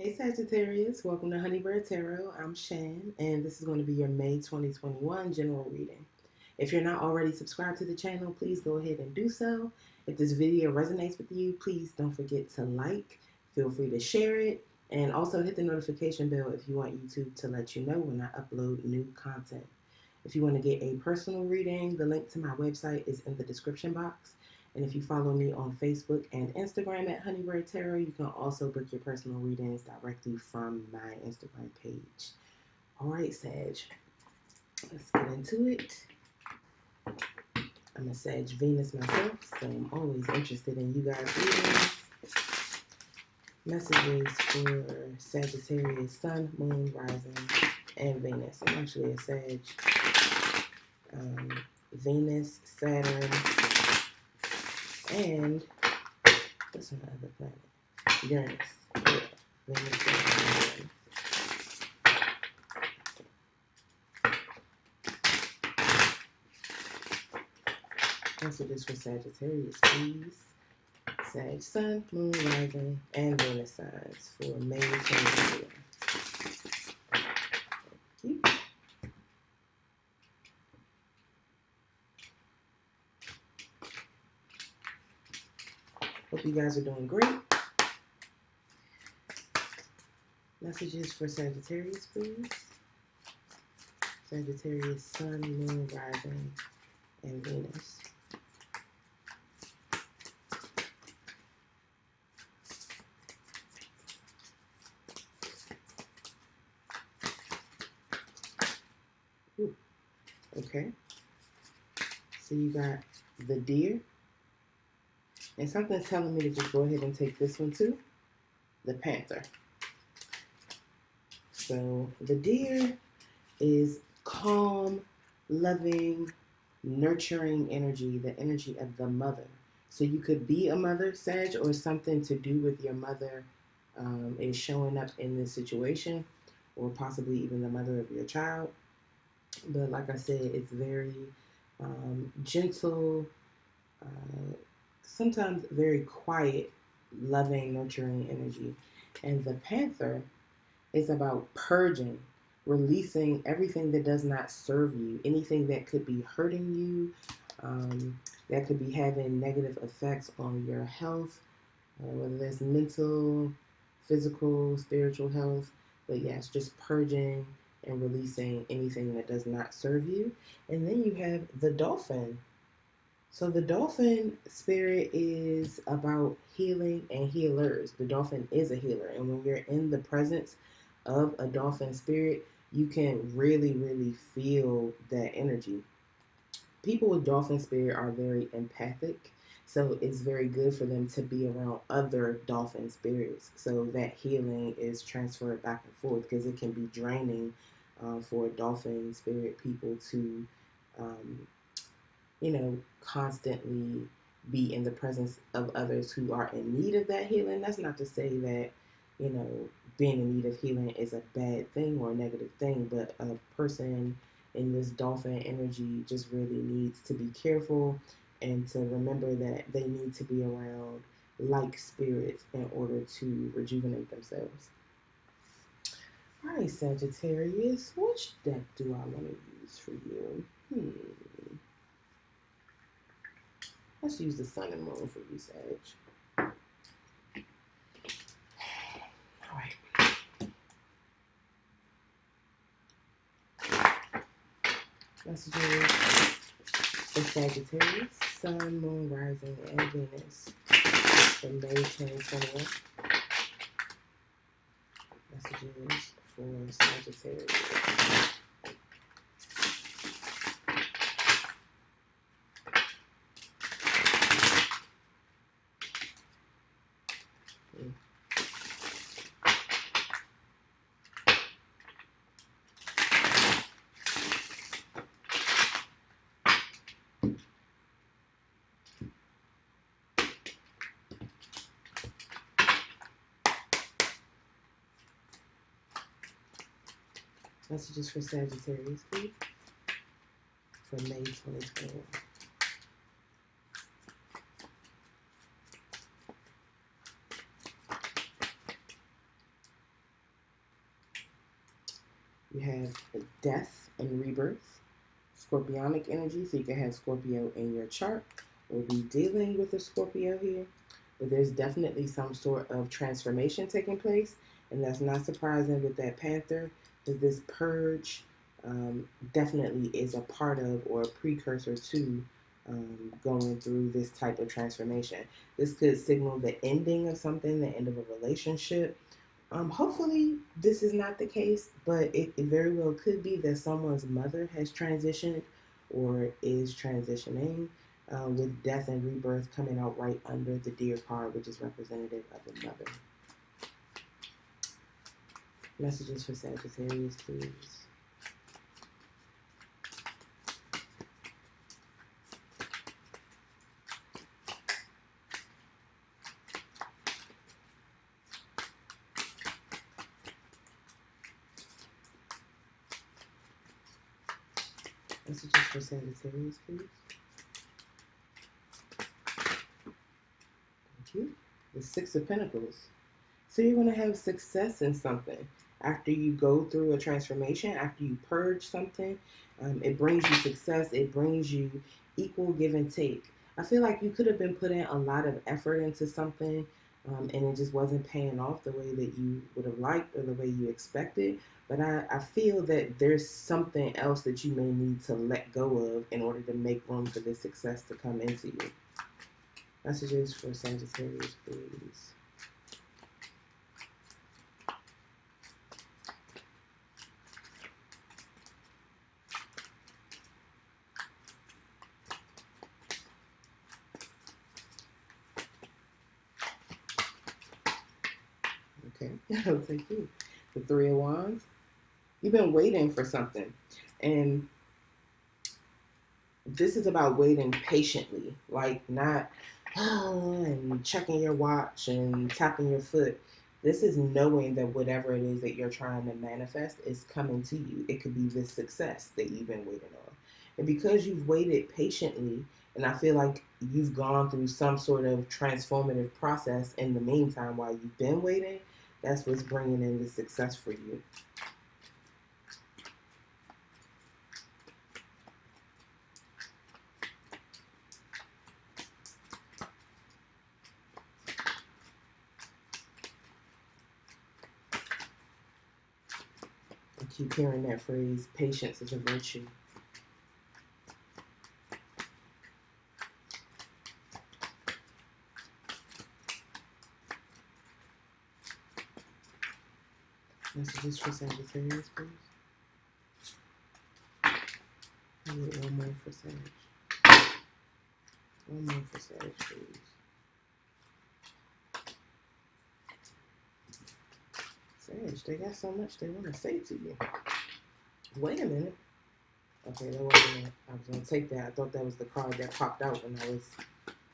Hey Sagittarius, welcome to Honeybird Tarot. I'm Shan, and this is going to be your May 2021 general reading. If you're not already subscribed to the channel, please go ahead and do so. If this video resonates with you, please don't forget to like, feel free to share it, and also hit the notification bell if you want YouTube to let you know when I upload new content. If you want to get a personal reading, the link to my website is in the description box. And if you follow me on Facebook and Instagram at Honeybird Tarot, you can also book your personal readings directly from my Instagram page. All right, Sag, let's get into it. I'm a Sag Venus myself, so I'm always interested in you guys' readings. Messages for Sagittarius, Sun, Moon, Rising, and Venus. I'm actually a Sag. Venus, Saturn, and what's on the other planet? Uranus. Yeah, Venus, Saturn, Uranus. Messages for Sagittarius, please. Sag, Sun, Moon, Rising, and Venus signs for May 2021. Hope you guys are doing great. Messages for Sagittarius, please. Sagittarius, Sun, Moon, Rising, and Venus. Ooh, okay. So you got the Deer. And something's telling me to just go ahead and take this one too. The Panther. So the Deer is calm, loving, nurturing energy, the energy of the mother. So you could be a mother, Sag, or something to do with your mother is showing up in this situation, or possibly even the mother of your child. But like I said, it's very gentle, sometimes very quiet, loving, nurturing energy. And the Panther is about purging, releasing everything that does not serve you, anything that could be hurting you, that could be having negative effects on your health, whether that's mental, physical, spiritual health. But yes, just purging and releasing anything that does not serve you. And then you have the Dolphin. So the dolphin spirit is about healing and healers. The dolphin is a healer. And when you're in the presence of a dolphin spirit, you can really, really feel that energy. People with dolphin spirit are very empathic. So it's very good for them to be around other dolphin spirits. So that healing is transferred back and forth because it can be draining for dolphin spirit people to um, constantly be in the presence of others who are in need of that healing. That's not to say that, being in need of healing is a bad thing or a negative thing, but a person in this dolphin energy just really needs to be careful and to remember that they need to be around like spirits in order to rejuvenate themselves. All right, Sagittarius, which deck do I want to use for you? Let's use the Sun and Moon for you, Sag. All right. Messages for Sagittarius, Sun, Moon, Rising, and Venus for May 2021. Messages for Sagittarius. Messages for Sagittarius, please, for May 2021. You have death and rebirth, scorpionic energy, so you can have Scorpio in your chart. We'll be dealing with a Scorpio here, but there's definitely some sort of transformation taking place, and that's not surprising with that Panther, because this purge definitely is a part of or a precursor to going through this type of transformation. This could signal the ending of something, the end of a relationship. Hopefully, this is not the case, but it very well could be that someone's mother has transitioned or is transitioning, with death and rebirth coming out right under the deer card, which is representative of the mother. Messages for Sagittarius, please. Messages for Sagittarius, please. Thank you. The Six of Pentacles. So you're going to have success in something. After you go through a transformation, after you purge something, it brings you success. It brings you equal give and take. I feel like you could have been putting a lot of effort into something, and it just wasn't paying off the way that you would have liked or the way you expected. But I feel that there's something else that you may need to let go of in order to make room for this success to come into you. Messages for Sagittarius, please. Okay, I'll take you. The Three of Wands. You've been waiting for something. And this is about waiting patiently, like not and checking your watch and tapping your foot. This is knowing that whatever it is that you're trying to manifest is coming to you. It could be this success that you've been waiting on. And because you've waited patiently, and I feel like you've gone through some sort of transformative process in the meantime while you've been waiting, that's what's bringing in the success for you. I keep hearing that phrase, patience is a virtue. Messages for Sagittarius, please. I need one more for Sag. One more for Sag, please. Sag, they got so much they want to say to you. Wait a minute. Okay, that wasn't it. I was going to take that. I thought that was the card that popped out when I was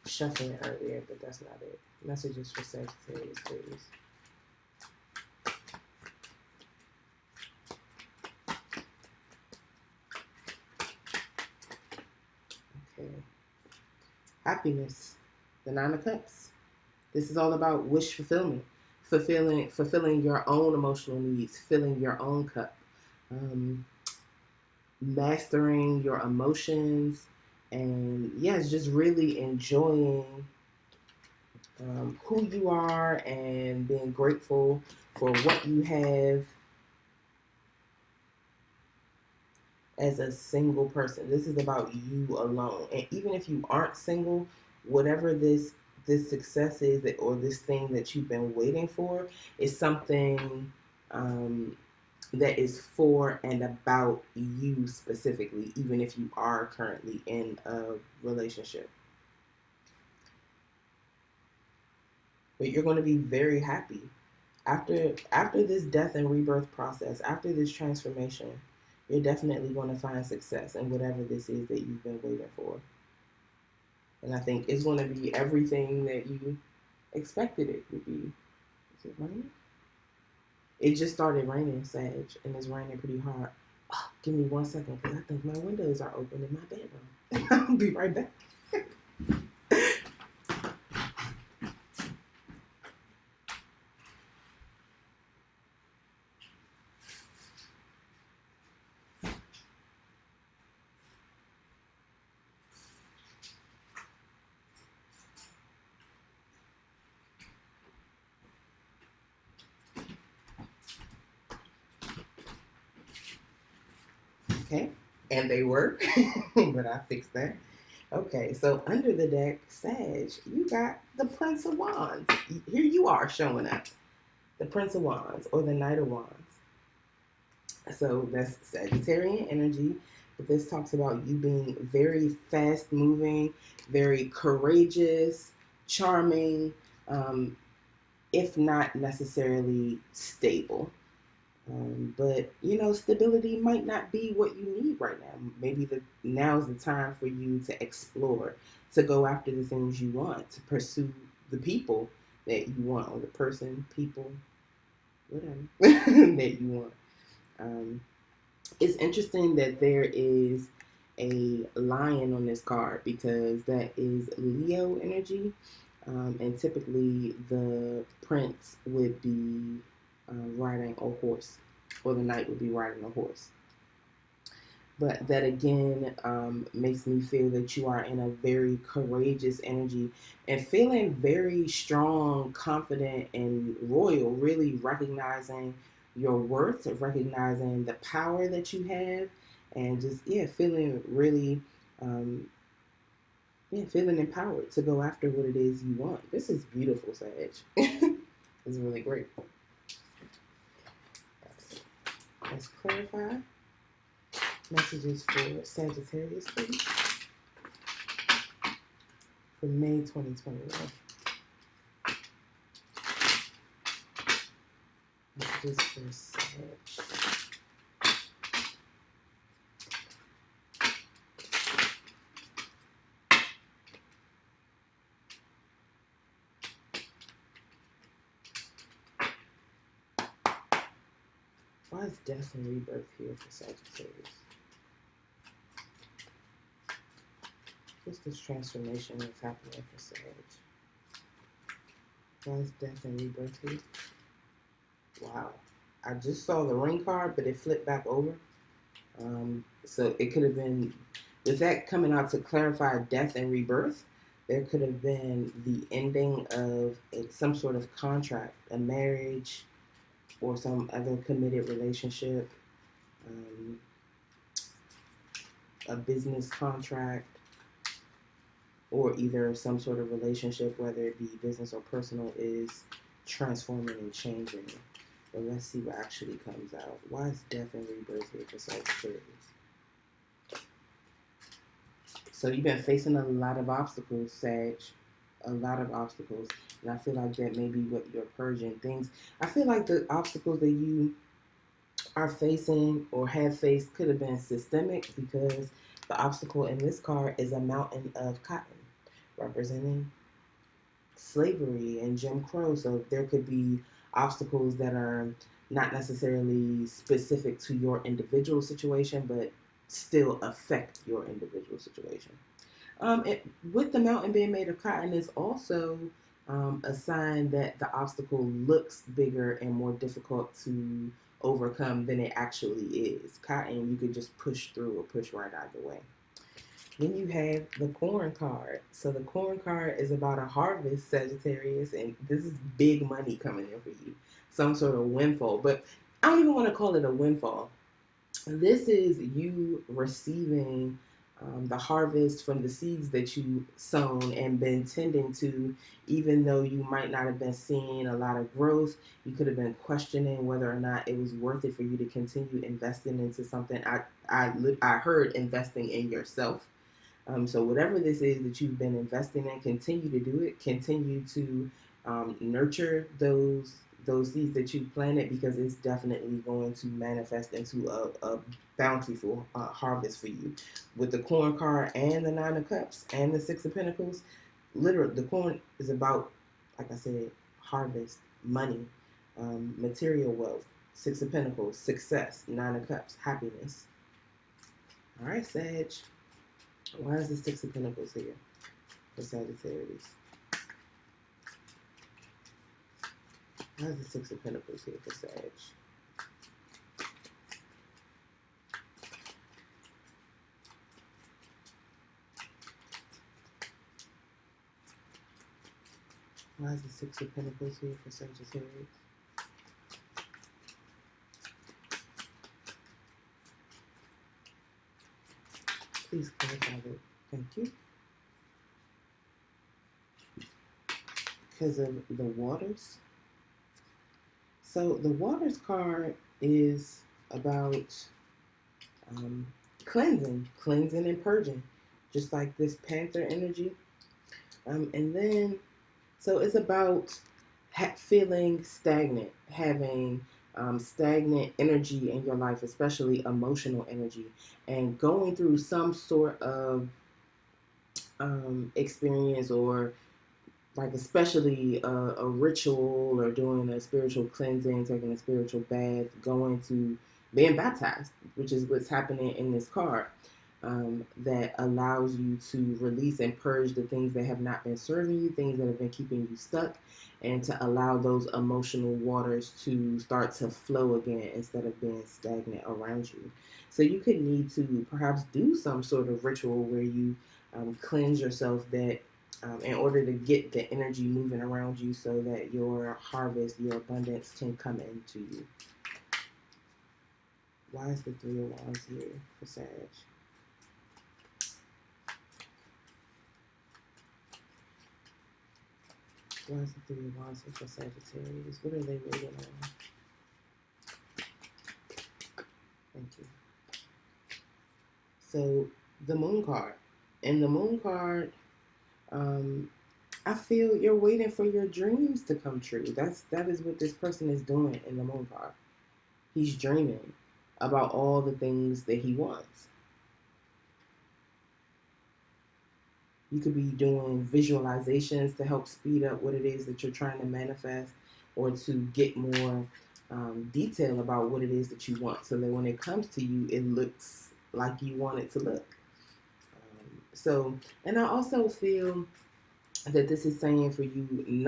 shuffling earlier, but that's not it. Messages for Sagittarius, please. Okay. Happiness. The Nine of Cups. This is all about wish fulfillment. Fulfilling your own emotional needs, filling your own cup, mastering your emotions, and yes, just really enjoying who you are and being grateful for what you have as a single person. This is about you alone, and even if you aren't single, whatever this success is or this thing that you've been waiting for is something that is for and about you specifically, even if you are currently in a relationship. But you're going to be very happy after this death and rebirth process, after this transformation. You're definitely going to find success in whatever this is that you've been waiting for. And I think it's going to be everything that you expected it would be. Is it raining? It just started raining, Sag, and it's raining pretty hard. Oh, give me 1 second, because I think my windows are open in my bedroom. I'll be right back. Okay, and they work, but I fixed that. Okay, so under the deck, Sag, you got the Prince of Wands. Here you are showing up. The Prince of Wands or the Knight of Wands. So that's Sagittarian energy. But this talks about you being very fast moving, very courageous, charming, if not necessarily stable. But stability might not be what you need right now. Maybe now's the time for you to explore, to go after the things you want, to pursue the people that you want, or the person, people, whatever that you want. It's interesting that there is a lion on this card because that is Leo energy, and typically the prince would be riding a horse, or the knight would be riding a horse. But that again makes me feel that you are in a very courageous energy and feeling very strong, confident, and royal, really recognizing your worth, recognizing the power that you have, and just, feeling really, feeling empowered to go after what it is you want. This is beautiful, Sag. It's really great. Let's clarify. Messages for Sagittarius, please, for May 2021. Messages for Sag. Why is death and rebirth here for Sagittarius? What's this transformation that's happening for Sag? Why is death and rebirth here? Wow. I just saw the ring card, but it flipped back over. So it could have been, with that coming out to clarify death and rebirth, there could have been the ending of some sort of contract, a marriage, or some other committed relationship, a business contract, or either some sort of relationship, whether it be business or personal, is transforming and changing. But let's see what actually comes out. Why is death and rebirth here for Sagittarius? So you've been facing a lot of obstacles, Sag. A lot of obstacles. And I feel like that may be what you're purging. Things. I feel like the obstacles that you are facing or have faced could have been systemic, because the obstacle in this card is a mountain of cotton, representing slavery and Jim Crow. So there could be obstacles that are not necessarily specific to your individual situation, but still affect your individual situation. With the mountain being made of cotton is also a sign that the obstacle looks bigger and more difficult to overcome than it actually is. Cotton, you could just push through or push right out of the way. Then you have the corn card. So the corn card is about a harvest, Sagittarius, and this is big money coming in for you. Some sort of windfall. But I don't even want to call it a windfall. This is you receiving the harvest from the seeds that you sown and been tending to, even though you might not have been seeing a lot of growth. You could have been questioning whether or not it was worth it for you to continue investing into something. I heard investing in yourself. So whatever this is that you've been investing in, continue to do it. Continue to nurture those seeds that you planted, because it's definitely going to manifest into a bountiful harvest for you. With the corn card and the 9 of Cups and the 6 of Pentacles, literally the corn is about, like I said, harvest, money, material wealth. 6 of Pentacles, success. 9 of Cups, happiness. All right, Sag. Why is the 6 of Pentacles here for Sagittarius? Why is the 6 of Pentacles here for Sag? Why is the 6 of Pentacles here for Sagittarius? Please clarify that. Thank you. Because of the waters. So the waters card is about um, cleansing and purging, just like this panther energy. And then, so it's about feeling stagnant, having stagnant energy in your life, especially emotional energy, and going through some sort of experience, or like especially a ritual, or doing a spiritual cleansing, taking a spiritual bath, going to being baptized, which is what's happening in this card. That allows you to release and purge the things that have not been serving you, things that have been keeping you stuck, and to allow those emotional waters to start to flow again instead of being stagnant around you. So you could need to perhaps do some sort of ritual where you cleanse yourself, that in order to get the energy moving around you so that your harvest, your abundance can come into you. Why is the Three of Wands here for Sag? Why is the Three of Wands here for Sagittarius? What are they waiting on? Thank you. So the Moon card. And the Moon card, I feel you're waiting for your dreams to come true. That is what this person is doing in the Moon card. He's dreaming about all the things that he wants. You could be doing visualizations to help speed up what it is that you're trying to manifest, or to get more detail about what it is that you want, so that when it comes to you, it looks like you want it to look. And I also feel that this is saying for you,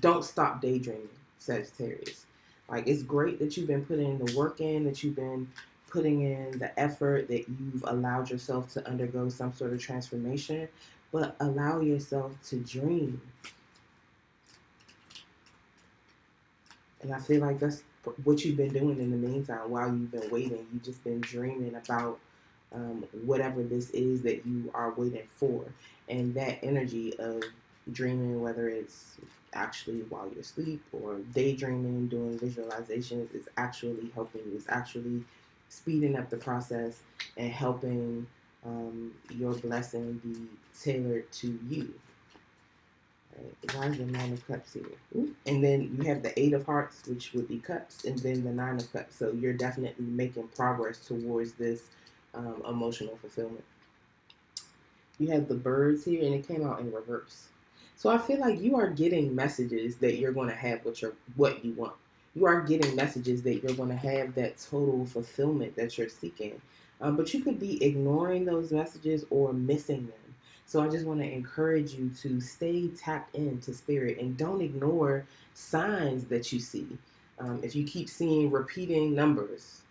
don't stop daydreaming, Sagittarius. Like, it's great that you've been putting the work in, that you've been putting in the effort, that you've allowed yourself to undergo some sort of transformation, but allow yourself to dream. And I feel like that's what you've been doing in the meantime while you've been waiting. You've just been dreaming about whatever this is that you are waiting for. And that energy of dreaming, whether it's actually while you're asleep or daydreaming, doing visualizations, is actually helping you. It's actually speeding up the process and helping your blessing be tailored to you. Right. Why is the Nine of Cups here? Ooh. And then you have the Eight of Hearts, which would be cups, and then the Nine of Cups. So you're definitely making progress towards this emotional fulfillment. You have the birds here, and it came out in reverse. So I feel like you are getting messages that you're going to have what you want. You are getting messages that you're going to have that total fulfillment that you're seeking. But you could be ignoring those messages or missing them. So I just want to encourage you to stay tapped into spirit and don't ignore signs that you see. If you keep seeing repeating numbers,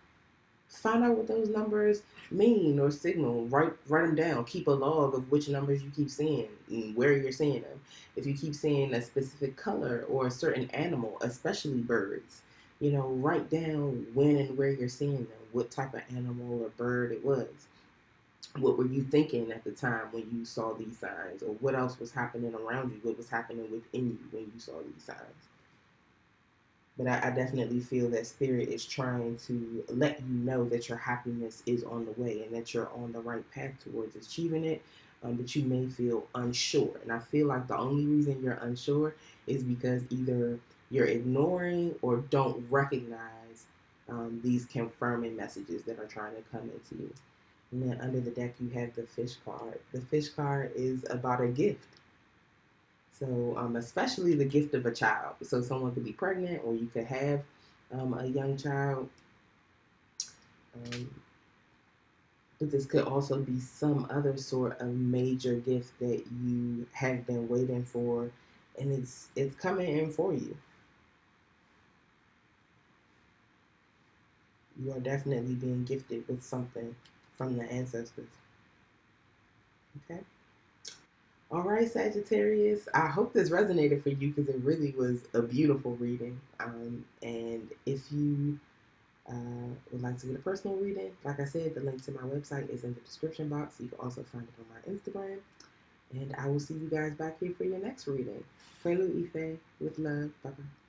find out what those numbers mean or signal. Write them down. Keep a log of which numbers you keep seeing and where you're seeing them. If you keep seeing a specific color or a certain animal, especially birds, write down when and where you're seeing them, what type of animal or bird it was. What were you thinking at the time when you saw these signs, or what else was happening around you? What was happening within you when you saw these signs? But I definitely feel that spirit is trying to let you know that your happiness is on the way and that you're on the right path towards achieving it. But you may feel unsure. And I feel like the only reason you're unsure is because either you're ignoring or don't recognize these confirming messages that are trying to come into you. And then under the deck, you have the Fish card. The Fish card is about a gift. So especially the gift of a child. So someone could be pregnant, or you could have a young child. But this could also be some other sort of major gift that you have been waiting for, and it's coming in for you. You are definitely being gifted with something from the ancestors. Okay? All right, Sagittarius. I hope this resonated for you, because it really was a beautiful reading. And if you would like to get a personal reading, like I said, the link to my website is in the description box. You can also find it on my Instagram. And I will see you guys back here for your next reading. Prelude Ife with love. Bye bye.